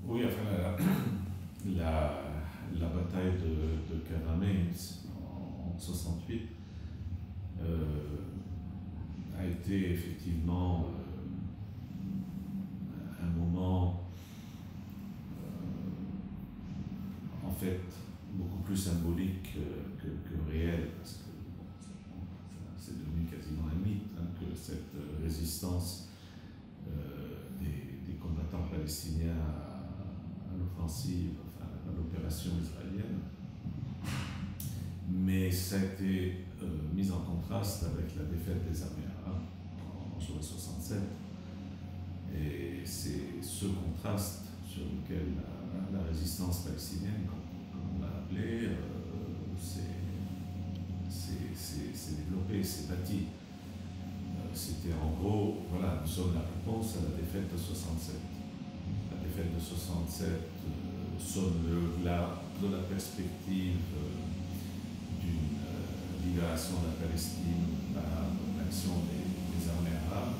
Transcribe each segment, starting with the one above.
Oui, enfin, la bataille de Caramels en 68 a été effectivement un moment en fait beaucoup plus symbolique que réel, parce que c'est devenu quasiment un mythe, hein, que cette résistance des combattants palestiniens à l'offensive, enfin à l'opération israélienne. Mais ça a été mis en contraste avec la défaite des armées arabes en juin 67. Et c'est ce contraste sur lequel la résistance palestinienne, comme on l'a appelé, s'est développée, s'est bâtie. C'était en gros, voilà, nous sommes la réponse à la défaite de 67. La défaite de 67 sonne au-delà de la perspective d'une libération de la Palestine par l'action des armées arabes,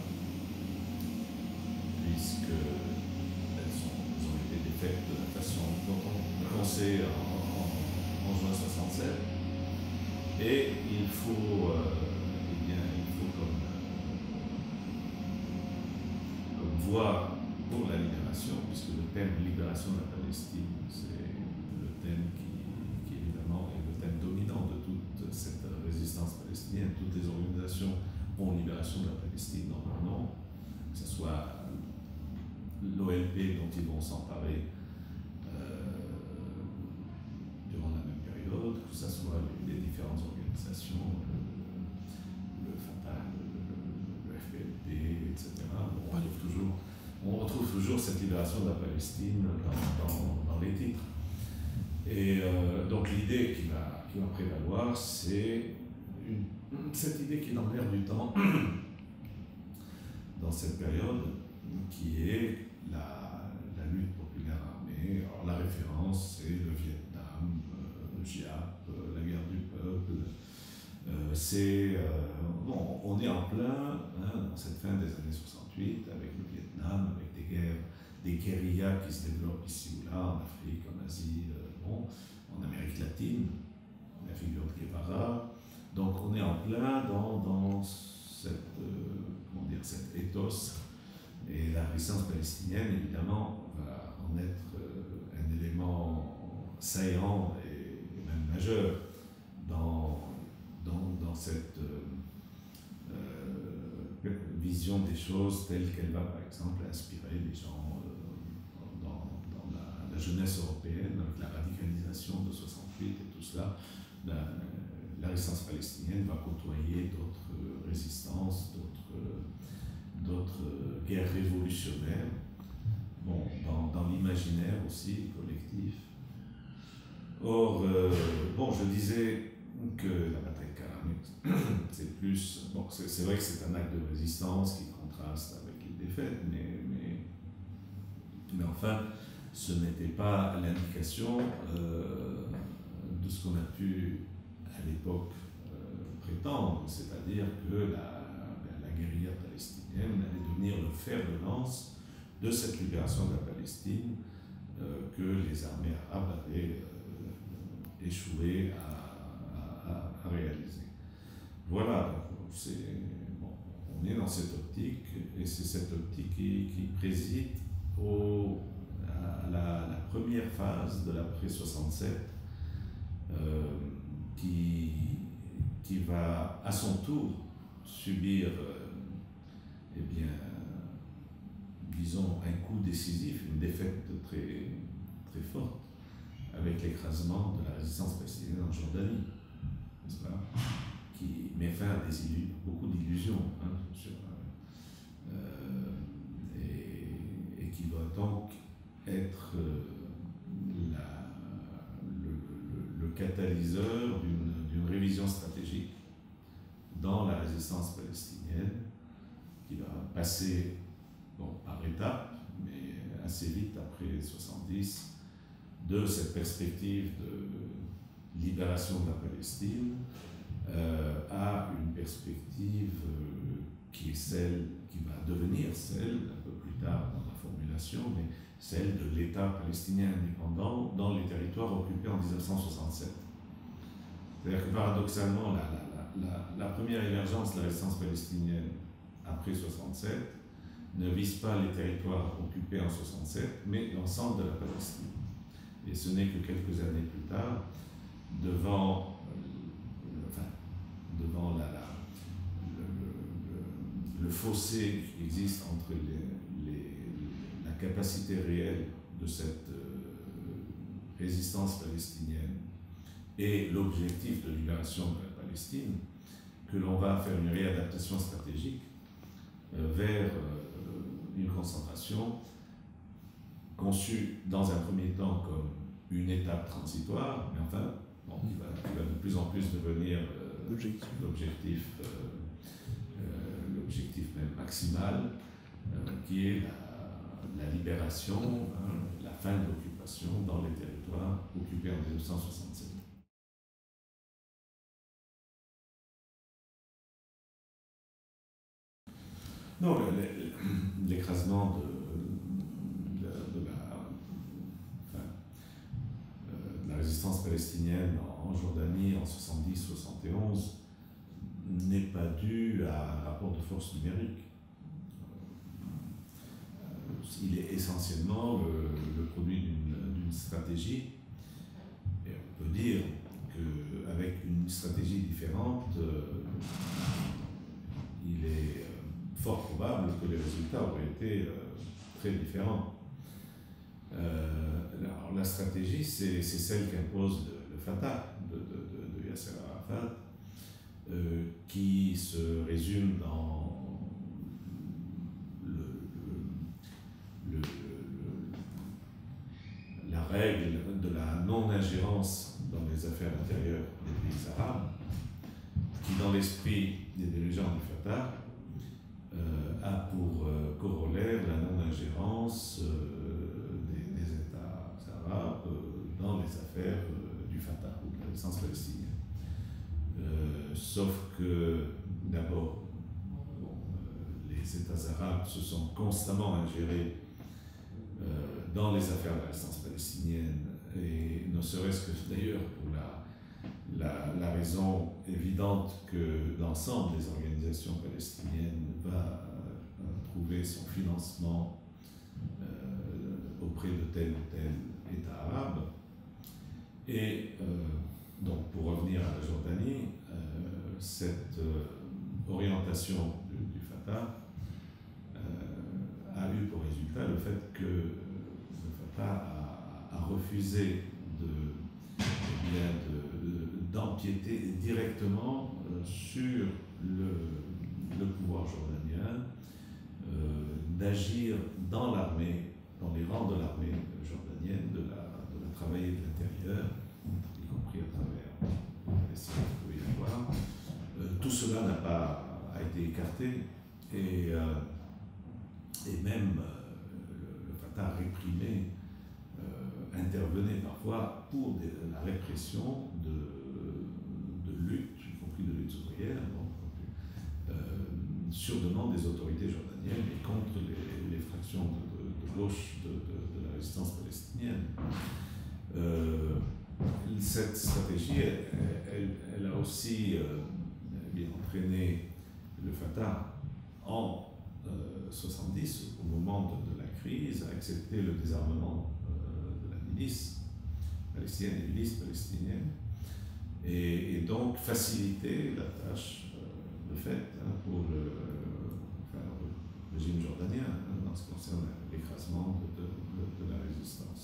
puisqu'elles ont été défaites de la façon dont on sait en juin 67. Et il faut, comme voie pour la libération, puisque le thème libération de la Palestine, c'est le thème qui évidemment est le thème dominant de toute cette résistance palestinienne. Toutes les organisations ont libération de la Palestine dans leur nom, que ce soit l'OLP dont ils vont s'emparer durant la même période, que ce soit les différentes organisations, le Fatah, le FPLP, etc. On retrouve toujours cette libération de la Palestine dans les titres. Et donc l'idée qui va prévaloir, c'est cette idée qui est dans l'air du temps dans cette période, qui est la lutte populaire armée. Alors la référence, c'est le Vietnam, le GIAP, la guerre du peuple. On est en plein dans cette fin des années 68 avec le Vietnam, avec des guérillas qui se développent ici ou là, en Afrique, en Asie, en Amérique latine, la figure de Guevara. Donc on est en plein dans cet ethos, et la résistance palestinienne, évidemment, va en être un élément saillant et même majeur dans cette vision des choses telle qu'elle va, par exemple, inspirer les gens dans la jeunesse européenne, avec la radicalisation de 68 et tout cela. La résistance palestinienne va côtoyer d'autres résistances, d'autres guerres révolutionnaires, dans l'imaginaire aussi collectif. Or, je disais que la bataille de Caramels, c'est plus... c'est vrai que c'est un acte de résistance qui contraste avec les défaites, mais enfin, ce n'était pas l'indication de ce qu'on a pu, à l'époque, prétendre, c'est-à-dire que la guérilla palestinienne allait devenir le fer de lance de cette libération de la Palestine que les armées arabes avaient échoué à réaliser. Voilà, on est dans cette optique, et c'est cette optique qui préside à la première phase de l'après-67, qui va à son tour subir, disons, un coup décisif, une défaite très, très forte, avec l'écrasement de la résistance palestinienne en Jordanie, n'est-ce pas, qui met fin à beaucoup d'illusions, et qui doit donc être le catalyseur d'une révision stratégique dans la résistance palestinienne, qui va passer bon, par étapes, mais assez vite après 70, de cette perspective de libération de la Palestine à une perspective qui est celle, qui va devenir celle, un peu plus tard dans la formulation, mais celle de l'État palestinien indépendant dans les territoires occupés en 1967. C'est-à-dire que paradoxalement, la première émergence de la résistance palestinienne après 67 ne vise pas les territoires occupés en 67, mais l'ensemble de la Palestine. Et ce n'est que quelques années plus tard, devant le fossé qui existe entre la capacité réelle de cette résistance palestinienne et l'objectif de libération de la Palestine, que l'on va faire une réadaptation stratégique vers une concentration conçue dans un premier temps comme une étape transitoire, mais enfin, bon, qui va de plus en plus devenir l'objectif même maximal, qui est la libération, la fin de l'occupation dans les territoires occupés en 1967. Non, l'écrasement de la résistance palestinienne en Jordanie en 70-71 n'est pas dû à un rapport de force numérique. Il est essentiellement le produit d'une stratégie. Et on peut dire qu'avec une stratégie différente, il est fort probable que les résultats auraient été très différents. Alors, la stratégie, c'est celle qu'impose le Fatah de Yasser Arafat, qui se résume dans la règle de la non-ingérence dans les affaires intérieures des pays arabes, qui, dans l'esprit des dirigeants du Fatah, a pour corollaire la non-ingérence des États arabes dans les affaires du Fatah ou de la résistance palestinienne. Sauf que, d'abord, les États arabes se sont constamment ingérés dans les affaires de la résistance palestinienne, et ne serait-ce que d'ailleurs pour la raison évidente que l'ensemble des organisations palestiniennes va trouver son financement auprès de tel ou tel État arabe. Et donc, pour revenir à la Jordanie, cette orientation du Fatah a eu pour résultat le fait que le Fatah a refusé d'empiéter directement sur le pouvoir jordanien, d'agir dans l'armée, dans les rangs de l'armée jordanienne, de la travailler de l'intérieur, y compris à travers les signes qu'il pouvait y avoir. Tout cela n'a pas été écarté, et même le Fatah réprimé, intervenait parfois pour la répression de luttes, y compris de luttes ouvrières, sur demande des autorités jordaniennes et contre les fractions de gauche de la résistance palestinienne. Cette stratégie, elle a aussi entraîné le Fatah en 70, au moment de la crise, à accepter le désarmement de la milice palestinienne et milice palestinienne, et donc faciliter la tâche, de fait, pour le régime jordanien, en ce qui concerne l'écrasement de la résistance.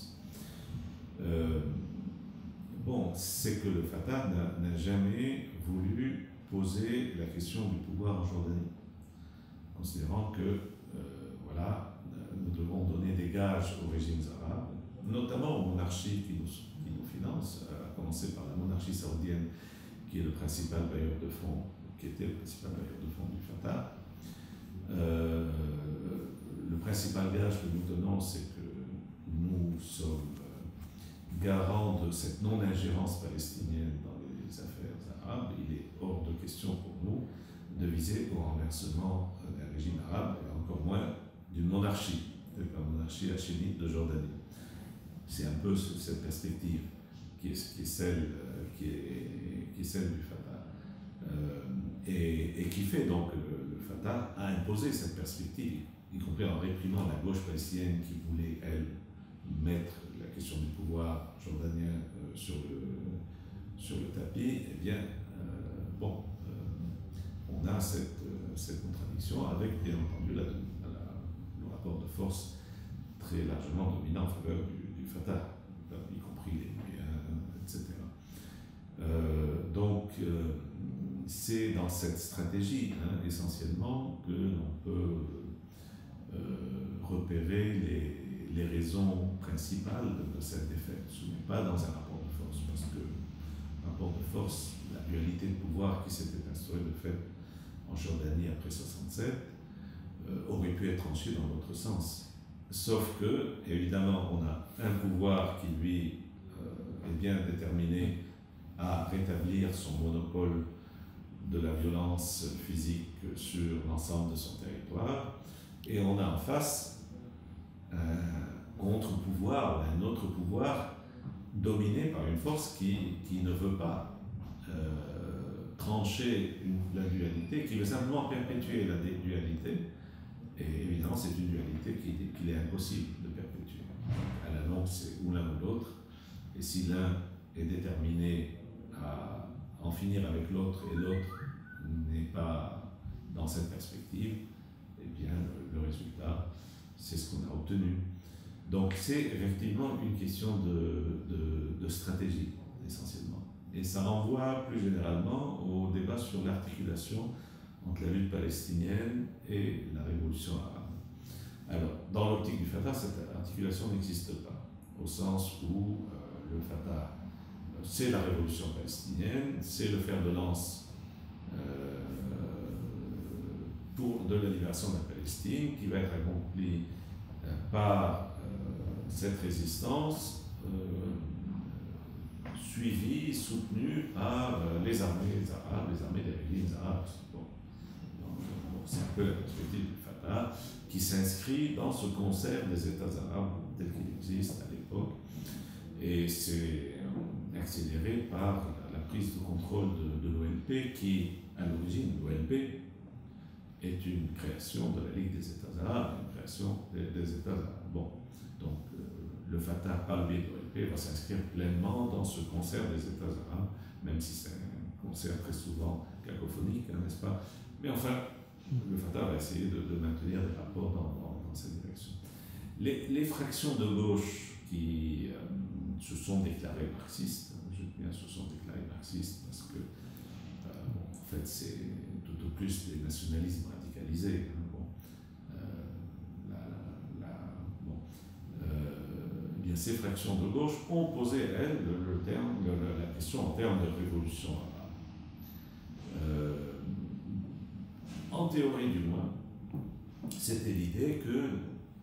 Bon, c'est que le Fatah n'a jamais voulu poser la question du pouvoir en Jordanie, considérant que voilà, nous devons donner des gages aux régimes arabes, notamment aux monarchies qui nous financent, à commencer par la monarchie saoudienne, qui est le principal bailleur de fonds, qui était le principal bailleur de fonds du Fatah. Le principal gage que nous donnons, c'est que nous sommes garants de cette non-ingérence palestinienne dans les affaires arabes. Il est hors de question pour nous de viser au renversement d'un régime arabe, et encore moins d'une monarchie, de la monarchie hachémite de Jordanie. C'est un peu cette perspective qui est celle du Fatah. Et qui fait donc que le Fatah a imposé cette perspective, y compris en réprimant la gauche palestinienne qui voulait, elle, mettre la question du pouvoir jordanien sur le tapis. Eh bien, on a cette contradiction avec, bien entendu, le rapport de force très largement dominant en faveur du Fatah, y compris les moyens, etc. C'est dans cette stratégie, essentiellement, que l'on peut repérer les raisons principales de cette défaite. Ce n'est pas dans un rapport de force, parce que le rapport de force, la dualité de pouvoir qui s'était instaurée de fait en Jordanie après 67, aurait pu être tranché dans l'autre sens. Sauf que, évidemment, on a un pouvoir qui, lui, est bien déterminé à rétablir son monopole de la violence physique sur l'ensemble de son territoire, et on a en face un contre-pouvoir, un autre pouvoir dominé par une force qui ne veut pas trancher la dualité, qui veut simplement perpétuer la dualité. Et évidemment, c'est une dualité qu'il est impossible de perpétuer. À la longue, c'est ou l'un ou l'autre. Et si l'un est déterminé à en finir avec l'autre et l'autre n'est pas dans cette perspective, eh bien, le résultat, c'est ce qu'on a obtenu. Donc, c'est effectivement une question de stratégie, essentiellement. Et ça renvoie plus généralement au débat sur l'articulation entre la lutte palestinienne et la révolution arabe. Alors, dans l'optique du Fatah, cette articulation n'existe pas, au sens où le Fatah, c'est la révolution palestinienne, c'est le fer de lance de la libération de la Palestine, qui va être accomplie par cette résistance suivie, soutenue par les armées arabes, les armées des régimes arabes. C'est un peu la perspective du Fatah qui s'inscrit dans ce concert des États arabes tel qu'il existe à l'époque, et c'est accéléré par la prise de contrôle de l'OLP qui, à l'origine, l'OLP est une création de la Ligue des États arabes, une création des États arabes. Bon, donc le Fatah, par le biais de l'OLP, va s'inscrire pleinement dans ce concert des États arabes, même si c'est un concert très souvent cacophonique, n'est-ce pas? Mais enfin, le Fatah va essayer de maintenir des rapports dans cette direction. Les fractions de gauche qui se sont déclarées marxistes, je dis bien se sont déclarées marxistes parce que, en fait, c'est tout au plus des nationalismes radicalisés. Bien, ces fractions de gauche ont posé, elles, la question en termes de révolution arabe. En théorie du moins, c'était l'idée que,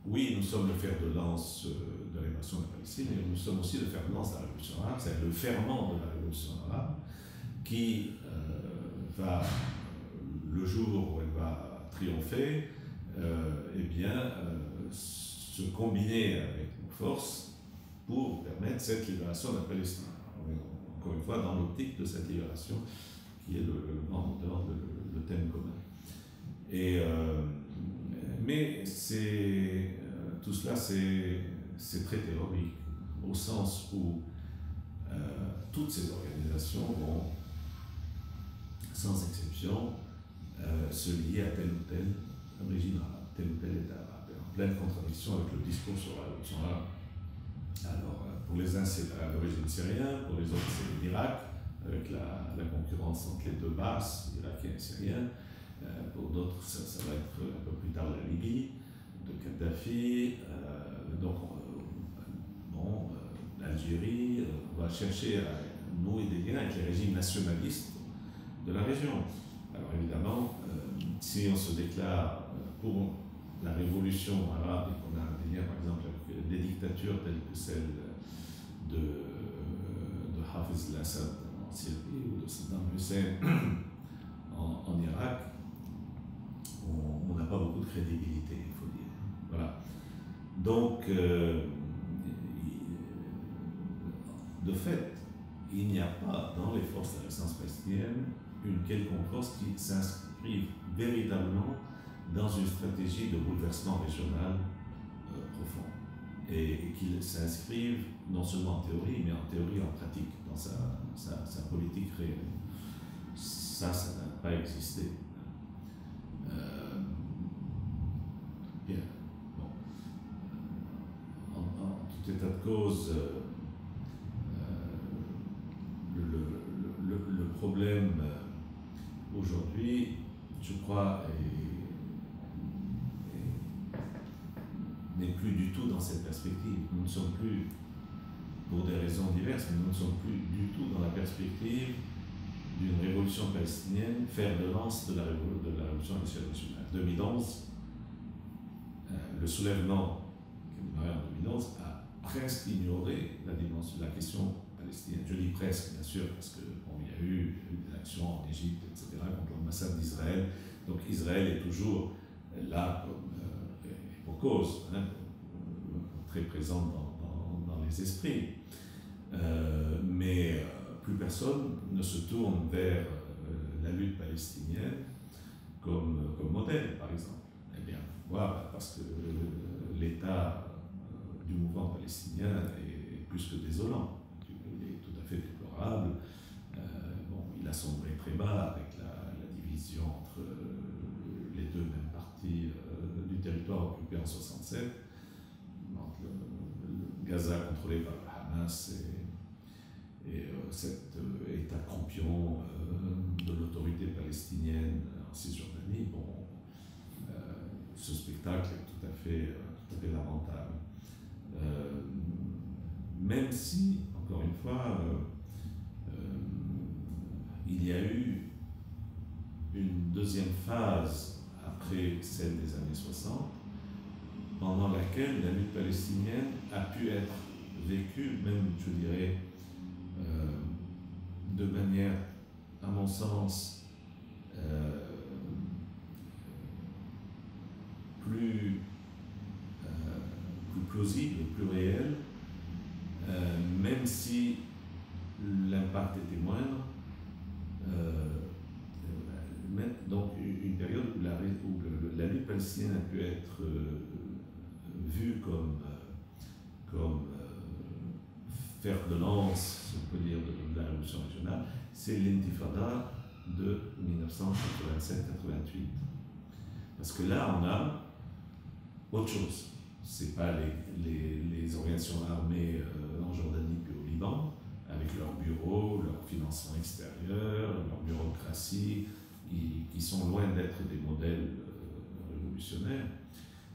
oui, nous sommes le fer de lance de la révolution de la Palestine, mais nous sommes aussi le fer de lance de la révolution arabe, c'est-à-dire le ferment de la révolution arabe, qui va, le jour où elle va triompher, se combiner avec nos forces pour permettre cette libération de la Palestine. Encore une fois, dans l'optique de cette libération, qui est le grand moteur, le thème commun. Mais tout cela, c'est très théorique, au sens où toutes ces organisations vont, sans exception, se lier à tel ou tel régime arabe, tel ou tel État arabe, en pleine contradiction avec le discours sur la révolution arabe. Alors, pour les uns, c'est l'origine syrienne, pour les autres, c'est l'Irak, avec la concurrence entre les deux basses, irakiens et syriens. Pour d'autres, ça va être un peu plus tard la Libye, de Kadhafi, l'Algérie. On va chercher à nouer des liens avec les régimes nationalistes de la région. Alors évidemment, si on se déclare pour la révolution arabe et qu'on a des liens par exemple avec des dictatures telles que celle de Hafez al-Assad en Syrie ou de Saddam Hussein en Irak, on n'a pas beaucoup de crédibilité, il faut dire. Voilà. Donc, de fait, il n'y a pas dans les forces de résistance palestinienne une quelconque force qui s'inscrive véritablement dans une stratégie de bouleversement régional profond et qu'ils s'inscrivent non seulement en théorie, mais en théorie et en pratique, dans sa politique réelle. Ça n'a pas existé. Bien. Bon. En tout état de cause, le problème aujourd'hui, je crois, n'est plus du tout dans cette perspective. Nous ne sommes plus, pour des raisons diverses, mais nous ne sommes plus du tout dans la perspective d'une révolution palestinienne, fer de lance de la révolution nationale. 2011, le soulèvement qui a démarré en 2011 a presque ignoré la question palestinienne. Je dis presque, bien sûr, parce qu'il y a eu des actions en Égypte, etc., contre l'ambassade d'Israël. Donc Israël est toujours là pour cause, hein, très présente dans les esprits. Mais plus personne ne se tourne vers la lutte palestinienne comme modèle, par exemple. Eh bien, pourquoi? Parce que l'état du mouvement palestinien est plus que désolant. Il est tout à fait déplorable. Il a sombré très bas avec la division entre les deux mêmes parties du territoire occupé en 1967, entre le Gaza contrôlé par le Hamas et cet état croupion de l'autorité palestinienne en Cisjordanie. Bon, ce spectacle est tout à fait lamentable. Même si, encore une fois, il y a eu une deuxième phase après celle des années 60, pendant laquelle la lutte palestinienne a pu être vécue, même, je dirais, de manière, à mon sens, plus plausible, plus réelle, même si l'impact était moindre. Donc une période où la lutte palestinienne a pu être vue comme fer de lance, si on peut dire, de la révolution régionale, c'est l'intifada de 1987-88. Parce que là, on a autre chose. Ce n'est pas les organisations armées en Jordanie puis au Liban, avec leurs bureaux, leur financement extérieur, leur bureaucratie, qui sont loin d'être des modèles révolutionnaires.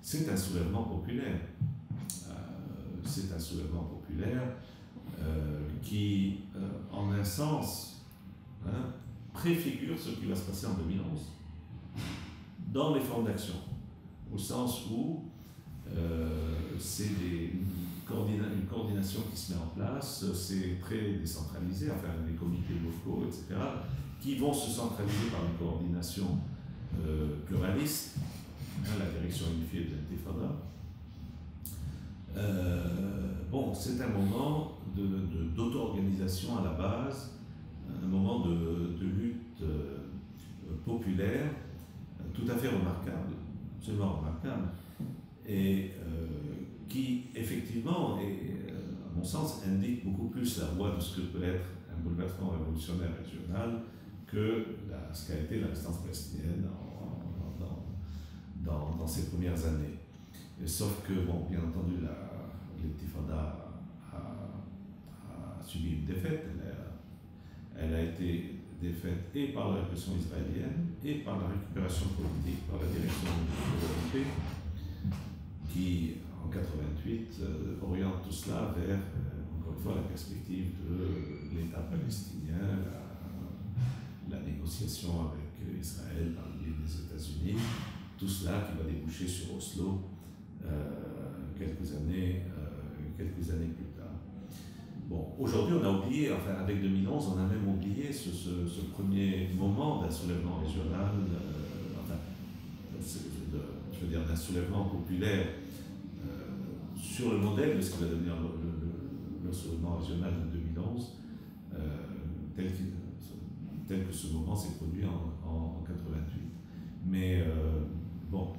C'est un soulèvement populaire. C'est un soulèvement populaire qui, en un sens, préfigure ce qui va se passer en 2011 dans les formes d'action, au sens où c'est une coordination qui se met en place, c'est très décentralisé, enfin les comités locaux, etc., qui vont se centraliser par une coordination pluraliste, la direction unifiée de l'Intifada. Bon, c'est un moment d'auto-organisation à la base, un moment de lutte populaire tout à fait remarquable, absolument remarquable, et qui effectivement, à mon sens, indique beaucoup plus la voie de ce que peut être un bouleversement révolutionnaire régional que ce qu'a été la résistance palestinienne dans ces premières années. Et sauf que, bon, bien entendu, l'intifada a subi une défaite. Elle a été défaite et par la répression israélienne et par la récupération politique par la direction de l'OLP, qui, en 1988, oriente tout cela vers, encore une fois, la perspective de l'État palestinien, la négociation avec Israël par le biais des États-Unis, tout cela qui va déboucher sur Oslo quelques années plus tard. Bon, aujourd'hui, on a oublié, enfin avec 2011, on a même oublié ce premier moment d'un soulèvement régional, je veux dire d'un soulèvement populaire sur le modèle de ce qui va devenir le soulèvement régional de 2011, tel que ce moment s'est produit en 88. Mais bon,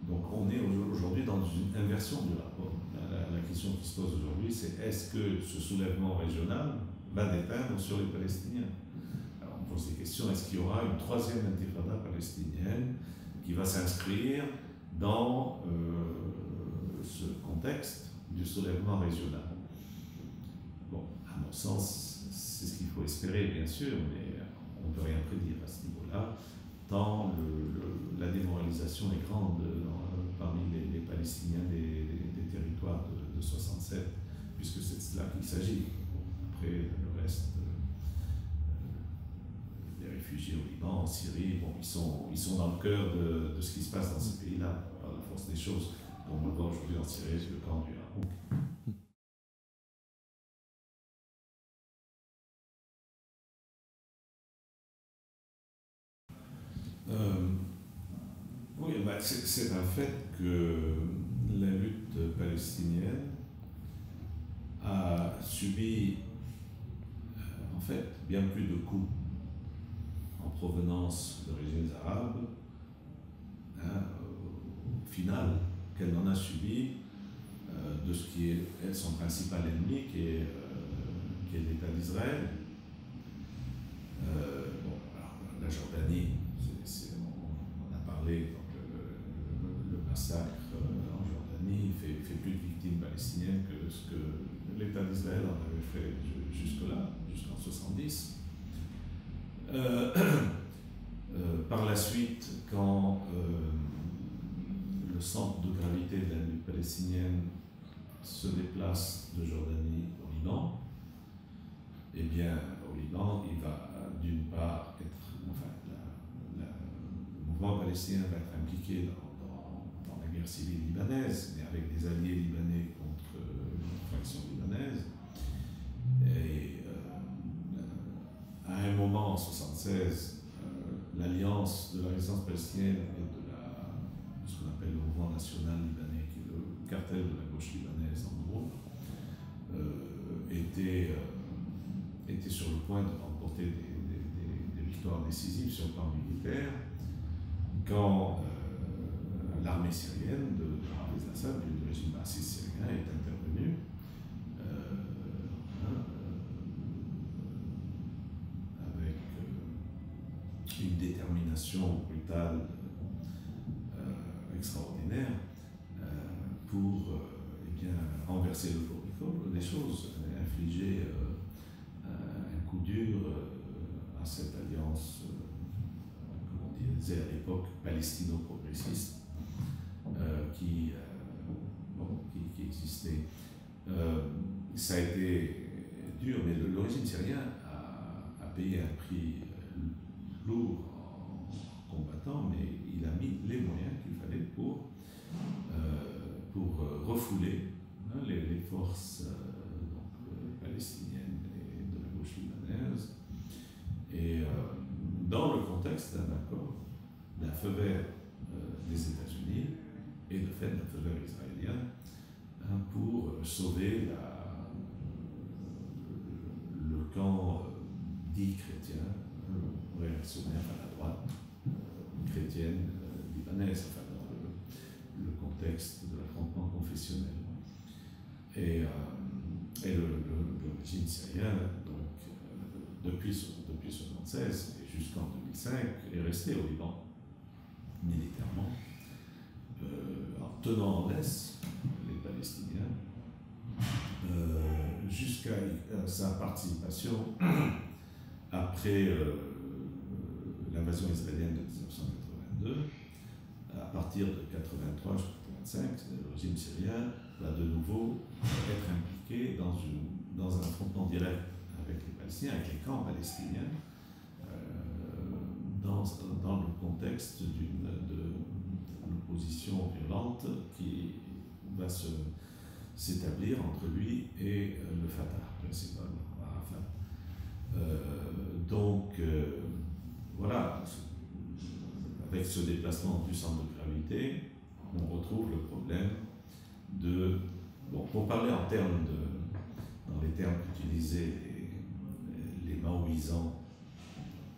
donc on est aujourd'hui dans une inversion du rapport. La question qui se pose aujourd'hui, c'est est-ce que ce soulèvement régional va déteindre sur les Palestiniens? Alors on pose des questions, est-ce qu'il y aura une troisième intifada palestinienne qui va s'inscrire dans ce contexte du soulèvement régional? Bon, à mon sens, c'est ce qu'il faut espérer, bien sûr, mais on ne peut rien prédire à ce niveau-là, tant la démoralisation est grande parmi les Palestiniens des territoires de 67, puisque c'est de cela qu'il s'agit. Bon, après, le reste, les réfugiés au Liban, en Syrie, bon, ils sont dans le cœur de ce qui se passe dans ces pays-là, par la force des choses. Comme on le voit aujourd'hui en Syrie, c'est le camp du Harouk. Oui, bah, c'est un fait que la lutte palestinienne a subi en fait bien plus de coups en provenance de régimes arabes au final qu'elle n'en a subi de ce qui est son principal ennemi, qui est l'État d'Israël. Bon, alors, la Jordanie, on a parlé, donc le massacre en Jordanie fait plus de victimes palestiniennes que ce que l'État d'Israël en avait fait jusque-là, jusqu'en 70. Par la suite, quand le centre de gravité de la lutte palestinienne se déplace de Jordanie au Liban, eh bien, au Liban, il va d'une part être, enfin, le mouvement palestinien va être impliqué dans la guerre civile libanaise, mais avec des alliés libanais contre une fraction libanaise. Et à un moment, en 1976, l'alliance de la résistance palestinienne et de ce qu'on appelle le mouvement national libanais, qui est le cartel de la gauche libanaise en gros, était sur le point de remporter des victoires décisives sur le plan militaire, quand l'armée syrienne de Assad, du régime bassiste syrien, est intervenue avec une détermination brutale extraordinaire pour eh bien, renverser le cours des choses, infliger un coup dur à cette alliance, comme on disait à l'époque, palestino-progressiste qui existait. Ça a été dur, mais le régime syrien a payé un prix lourd en combattant, mais il a mis les moyens qu'il fallait pour refouler les forces palestiniennes et de la gauche libanaise. Et dans le contexte d'un accord, d'un feu vert des États-Unis et de fait d'un feu vert israélien pour sauver le camp dit chrétien, réactionnaire à la droite chrétienne libanaise, enfin dans le contexte de l'affrontement confessionnel. Et le régime syrien, donc, depuis 1976 et jusqu'en 2005, est resté au Liban, militairement, en tenant en laisse les Palestiniens, jusqu'à sa participation après l'invasion israélienne de 1982, à partir de 83 jusqu'à 85, le régime syrien va de nouveau être impliqué dans un affrontement direct avec les Palestiniens, avec les camps palestiniens, dans le contexte de l'opposition violente qui va s'établir entre lui et le Fatah, principalement, Arafat. Voilà, avec ce déplacement du centre de gravité, on retrouve le problème de... Bon, pour parler dans les termes qu'utilisaient les maoïsants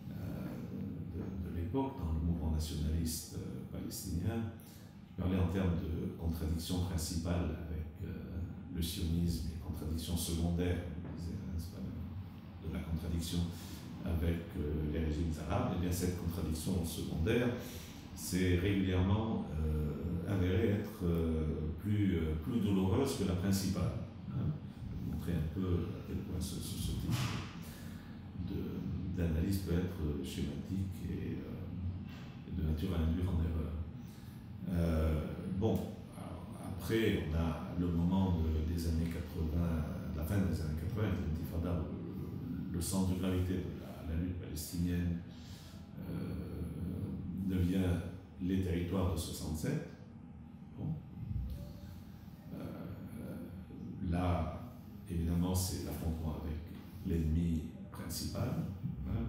de l'époque, dans le mouvement nationaliste palestinien, je parlais en termes de contradiction principale avec le sionisme et contradiction secondaire, de la contradiction avec les régimes arabes. Et bien cette contradiction secondaire s'est régulièrement avérée être plus douloureuse que la principale. Pour montrer un peu à quel point ce type d'analyse peut être schématique et de nature à induire en erreur. Après, on a le moment des années 80, la fin des années 80, l'intifada, le centre de gravité de la lutte palestinienne devient les territoires de 67. Là, évidemment, c'est l'affrontement avec l'ennemi principal,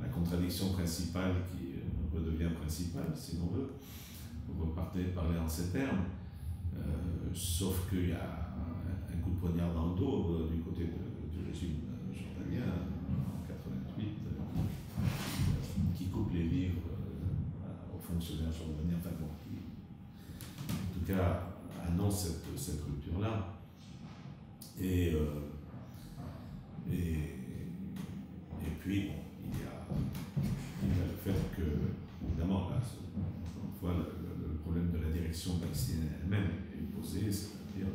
la contradiction principale qui redevient principale, si l'on veut, pour parler en ces termes. Sauf qu'il y a un coup de poignard dans le dos du côté du régime jordanien en 88 qui coupe les livres aux fonctionnaires jordaniens, enfin bon, qui en tout cas annonce cette rupture-là. Et puis, bon, il y a le fait que, évidemment, là, encore une fois, le problème de la direction palestinienne elle-même est posé, c'est-à-dire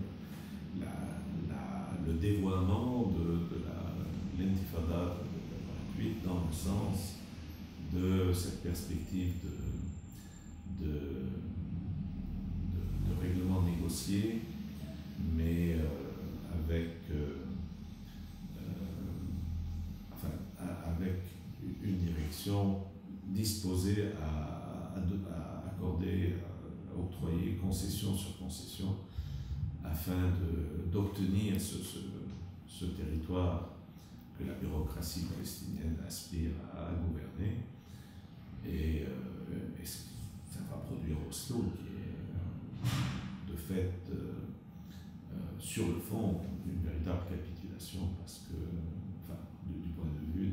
le dévoiement de l'intifada de 88 dans le sens de cette perspective de règlement négocié, mais avec une direction disposée à accorder, à octroyer concession sur concession afin d'obtenir ce territoire que la bureaucratie palestinienne aspire à gouverner. Et ça va produire Oslo, qui est de fait, sur le fond, une véritable capitulation, parce que, enfin, du point de vue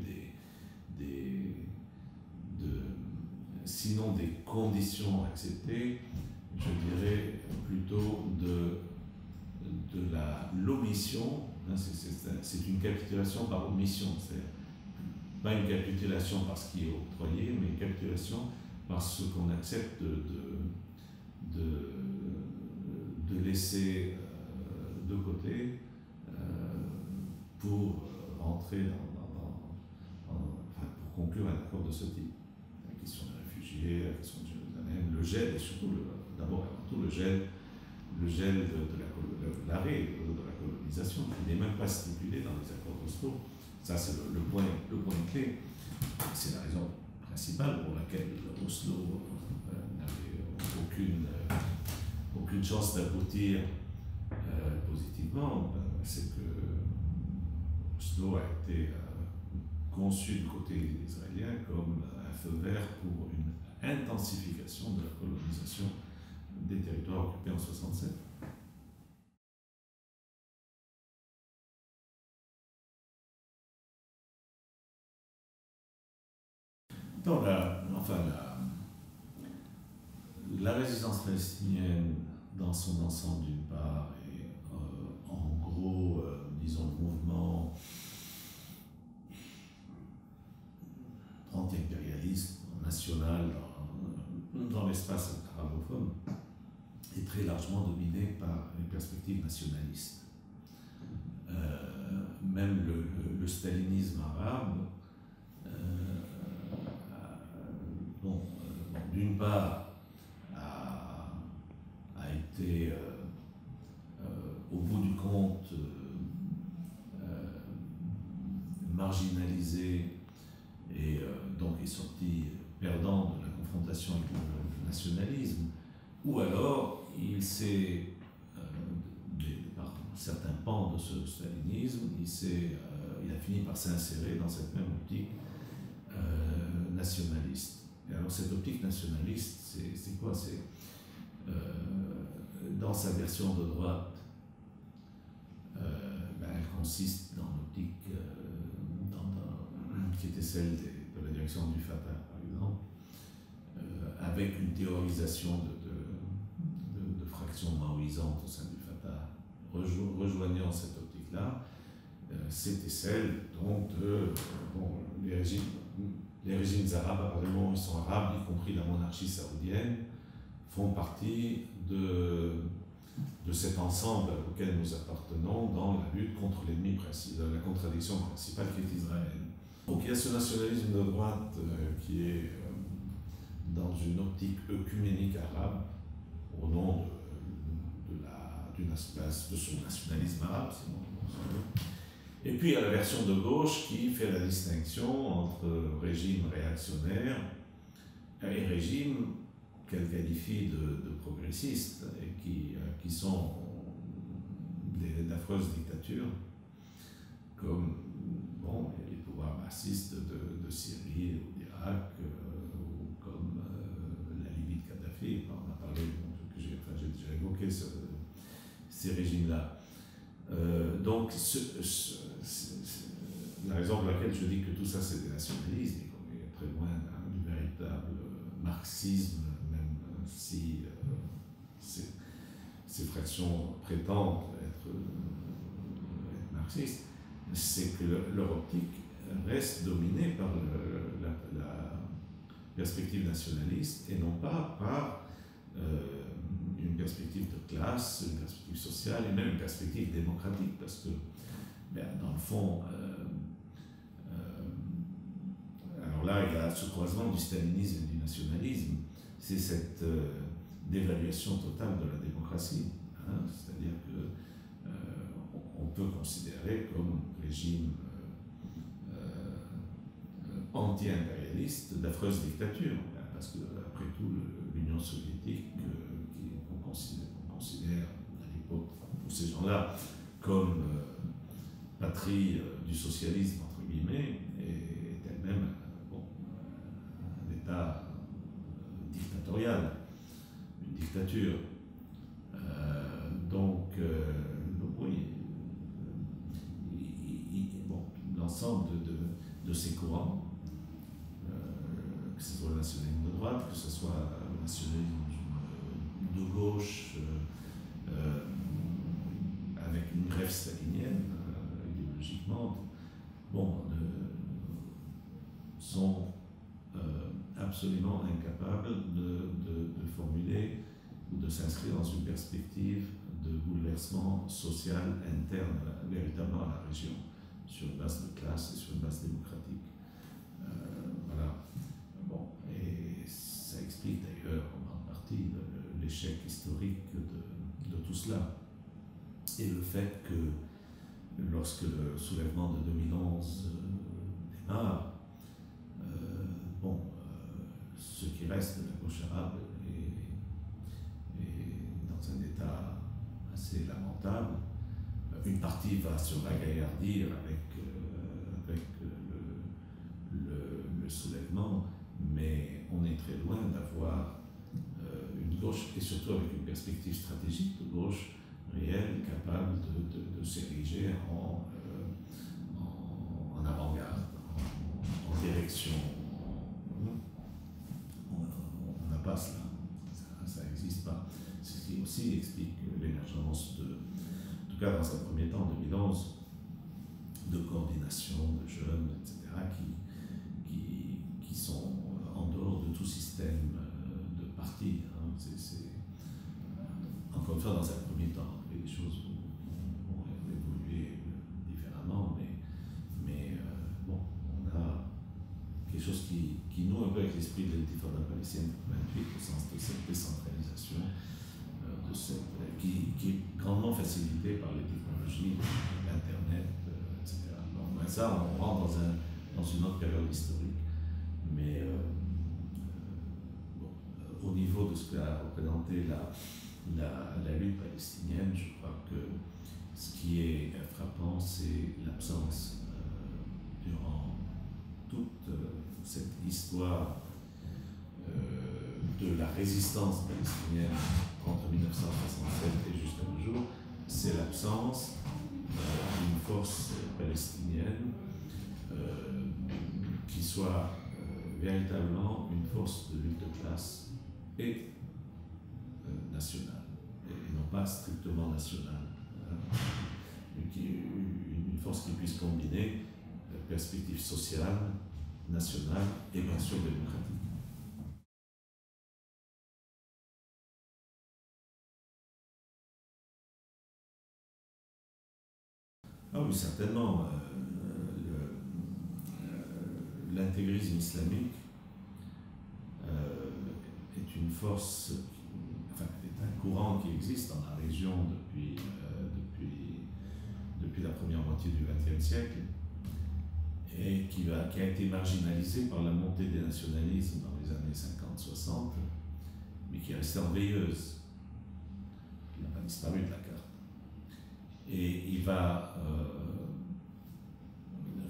sinon des conditions acceptées, je dirais plutôt de l'omission. C'est une capitulation par omission, c'est pas une capitulation par ce qui est octroyé, mais une capitulation par ce qu'on accepte de laisser de côté pour entrer pour conclure un accord de ce type. La question des réfugiés, la question de Jérusalem, le gel, et surtout, d'abord avant tout, le gel de l'arrêt de la colonisation, qui n'est même pas stipulé dans les accords d'Oslo. Ça, c'est le point clé. C'est la raison principale pour laquelle Oslo n'avait aucune chance d'aboutir positivement. C'est que Oslo a été conçu du côté israélien comme un feu vert pour une intensification de la colonisation des territoires occupés en 67. Donc, la résistance palestinienne dans son ensemble d'une part et en gros, disons, le mouvement anti-impérialiste national dans l'espace arabophone est très largement dominé par une perspective nationaliste. Même le stalinisme arabe, d'une part, a été au bout du compte marginalisé et donc est sorti perdant de la nationalisme, ou alors il s'est, par certains pans de ce stalinisme, il a fini par s'insérer dans cette même optique nationaliste. Et alors cette optique nationaliste, c'est quoi? C'est dans sa version de droite, elle consiste dans l'optique qui était celle de la direction du Fatah, par exemple, avec une théorisation de fractions maoïsantes au sein du Fatah, rejoignant cette optique-là. C'était celle donc les régimes arabes, ils sont arabes, y compris la monarchie saoudienne, font partie de cet ensemble auquel nous appartenons dans la lutte contre l'ennemi principal, la contradiction principale qui est Israël. Donc il y a ce nationalisme de droite qui est dans une optique œcuménique arabe, au nom de son nationalisme arabe, sinon. Et puis il y a la version de gauche qui fait la distinction entre régime réactionnaire et régime qu'elle qualifie de progressistes et qui sont d'affreuses dictatures, comme les pouvoirs marxistes de Syrie ou d'Irak, ou comme la Libye de Kadhafi. On a parlé, j'ai déjà évoqué ces régimes-là. Donc, la raison pour laquelle je dis que tout ça c'est des nationalismes, et qu'on est très loin du véritable marxisme, même si ces fractions prétendent être marxistes, c'est que leur optique reste dominée par la perspective nationaliste et non pas par une perspective de classe, une perspective sociale et même une perspective démocratique, parce que dans le fond, alors là il y a ce croisement du stalinisme et du nationalisme, c'est cette dévaluation totale de la démocratie, c'est-à-dire que on peut considérer comme régime anti-impérialiste d'affreuses dictatures, parce que après tout l'Union soviétique qu'on considère à l'époque, pour ces gens-là, comme patrie du socialisme entre guillemets, est elle-même un État dictatorial, une dictature. Donc oui, l'ensemble de ces courants, que ce soit le nationalisme de droite, que ce soit le nationalisme de gauche, avec une greffe stalinienne, idéologiquement, sont absolument incapables de formuler ou de s'inscrire dans une perspective de bouleversement social interne véritablement à la région, sur une base de classe et sur une base démocratique. Voilà. Et ça explique d'ailleurs en grande partie l'échec historique de tout cela. Et le fait que lorsque le soulèvement de 2011 démarre, ce qui reste de la gauche arabe est dans un état assez lamentable. Une partie va se ragaillardir avec le soulèvement, mais on est très loin d'avoir une gauche, et surtout avec une perspective stratégique de gauche réelle, capable de s'ériger en avant-garde, en direction. On n'a pas cela, ça n'existe pas. C'est ce qui aussi explique l'émergence en tout cas dans un premier temps, en 2011, de coordination de jeunes, etc., qui sont en dehors de tout système de parti. Encore une fois, dans un premier temps, les choses vont évoluer différemment, mais on a quelque chose qui noue un peu avec l'esprit de l'intifada palestinienne de 1928, au sens de cette décentralisation, qui est grandement facilitée par les technologies, l'Internet, etc. Ça, on rentre dans une autre période historique, mais au niveau de ce qu'a représenté la lutte palestinienne, je crois que ce qui est frappant, c'est l'absence durant toute cette histoire de la résistance palestinienne entre 1967 et jusqu'à nos jours, c'est l'absence d'une force palestinienne qui soit véritablement une force de lutte de classe et nationale, et non pas strictement nationale, une force qui puisse combiner perspective sociale, nationale et bien sûr démocratique. Ah oui, certainement. L'intégrisme islamique est une force, enfin, est un courant qui existe dans la région depuis la première moitié du XXe siècle et qui a été marginalisé par la montée des nationalismes dans les années 50-60, mais qui est resté en veilleuse. Il n'a pas disparu de la carte. Et il va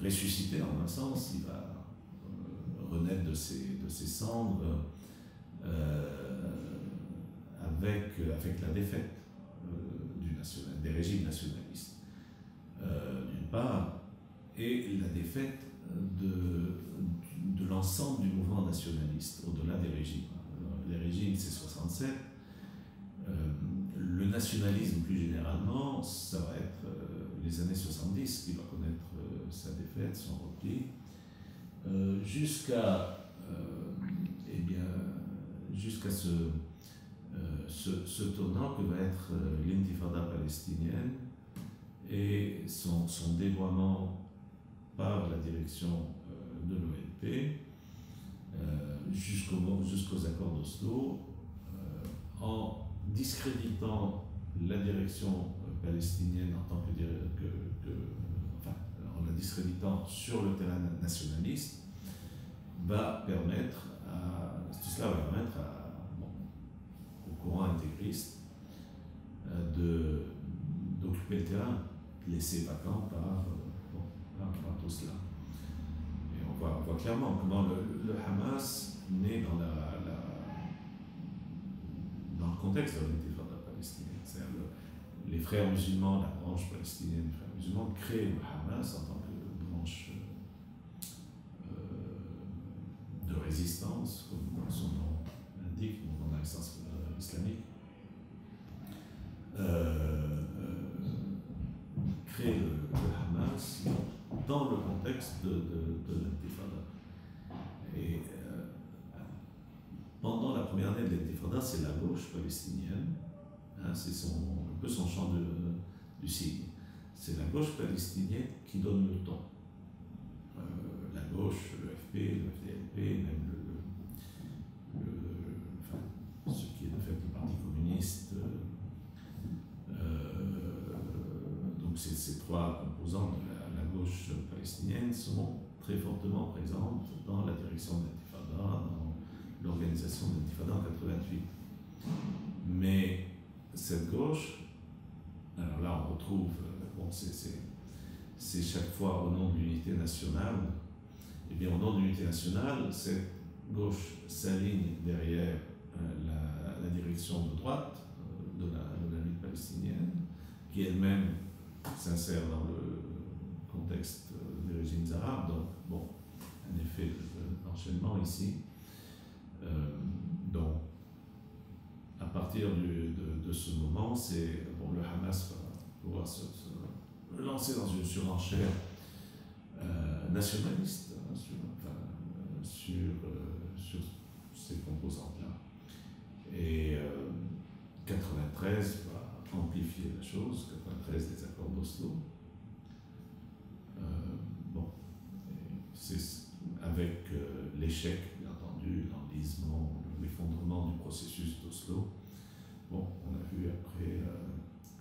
ressusciter en un sens, il va renaître de ses cendres avec la défaite des régimes nationalistes, d'une part, et la défaite de l'ensemble du mouvement nationaliste, au-delà des régimes. Les régimes, c'est 67. Le nationalisme, plus généralement, ça va être les années 70 qui va connaître sa défaite, son repli, jusqu'à ce tournant que va être l'intifada palestinienne et son dévoiement par la direction de l'OLP jusqu'aux accords d'Oslo, en discréditant la direction palestinienne en tant en la discréditant sur le terrain nationaliste, tout cela va permettre au courant intégriste d'occuper le terrain, laissé vacant par tout cela. Et on voit clairement comment le Hamas naît dans le contexte de l'intifada palestinienne. C'est-à-dire les frères musulmans, la branche palestinienne des frères musulmans, créent le Hamas en tant que branche de résistance, comme son nom l'indique, mouvement de la résistance islamique, crée le Hamas dans le contexte de l'intifada. Et pendant la première année de l'intifada, c'est la gauche palestinienne, c'est un peu son champ du signe. C'est la gauche palestinienne qui donne le ton. La gauche, le FP, le FDLP, même ce qui est de fait le Parti communiste. Donc ces trois composantes de la gauche palestinienne sont très fortement présentes dans la direction de l'intifada, dans l'organisation de l'intifada en 88. Mais cette gauche, alors là on retrouve, c'est chaque fois au nom de l'unité nationale, et bien au nom de l'unité nationale, cette gauche s'aligne derrière la direction de droite de la lutte palestinienne, qui elle-même s'insère dans le contexte des régimes arabes, donc bon, un effet d'enchaînement ici. Donc, à partir de ce moment, le Hamas va pouvoir se lancer dans une surenchère nationaliste sur ces composantes-là. Et 93 va amplifier la chose, 93 des accords d'Oslo. C'est avec l'échec, bien entendu, l'enlisement, l'effondrement du processus d'Oslo. Bon, on a vu après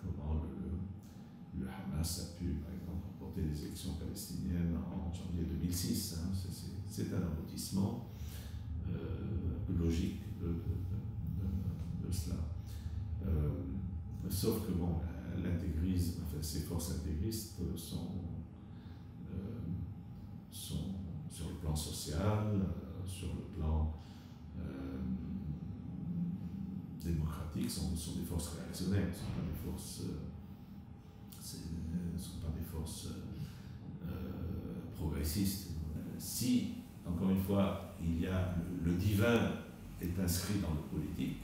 comment le Hamas a pu, par exemple, remporter les élections palestiniennes en janvier 2006. C'est un aboutissement un peu logique cela. Sauf que bon, l'intégrisme, enfin, ces forces intégristes sont sur le plan social, sur le plan démocratique, sont des forces réactionnaires, ne sont pas des forces, progressistes. Si, encore une fois, il y a le divin est inscrit dans le politique,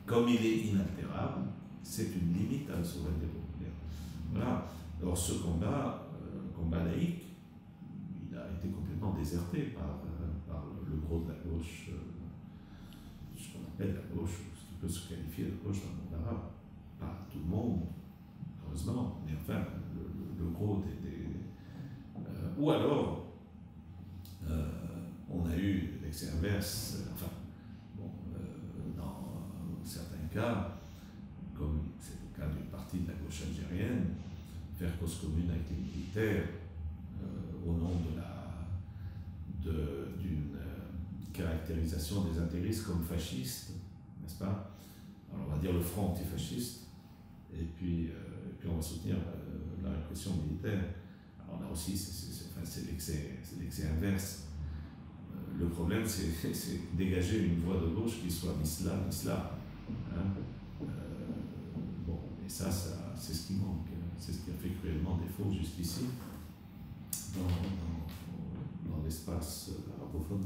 comme il est inaltérable, c'est une limite à la souveraineté populaire. Voilà. Alors ce combat, combat laïque, il a été complètement déserté par le gros de la gauche, ce qu'on appelle la gauche, ce qui peut se qualifier de gauche dans le monde arabe. Pas tout le monde, heureusement, mais enfin, le gros ou alors, on a eu l'excès inverse, enfin, bon, dans certains cas, comme c'est le cas d'une partie de la gauche algérienne, faire cause commune avec les militaires au nom d'une caractérisation des intégristes comme fascistes, n'est-ce pas? Alors on va dire le front antifasciste, et puis on va soutenir la répression militaire. Alors là aussi, c'est l'excès inverse. Le problème, c'est dégager une voie de gauche qui soit l'islam. Hein? Bon, et ça c'est ce qui manque. C'est ce qui a fait cruellement défaut jusqu'ici dans l'espace arabophone.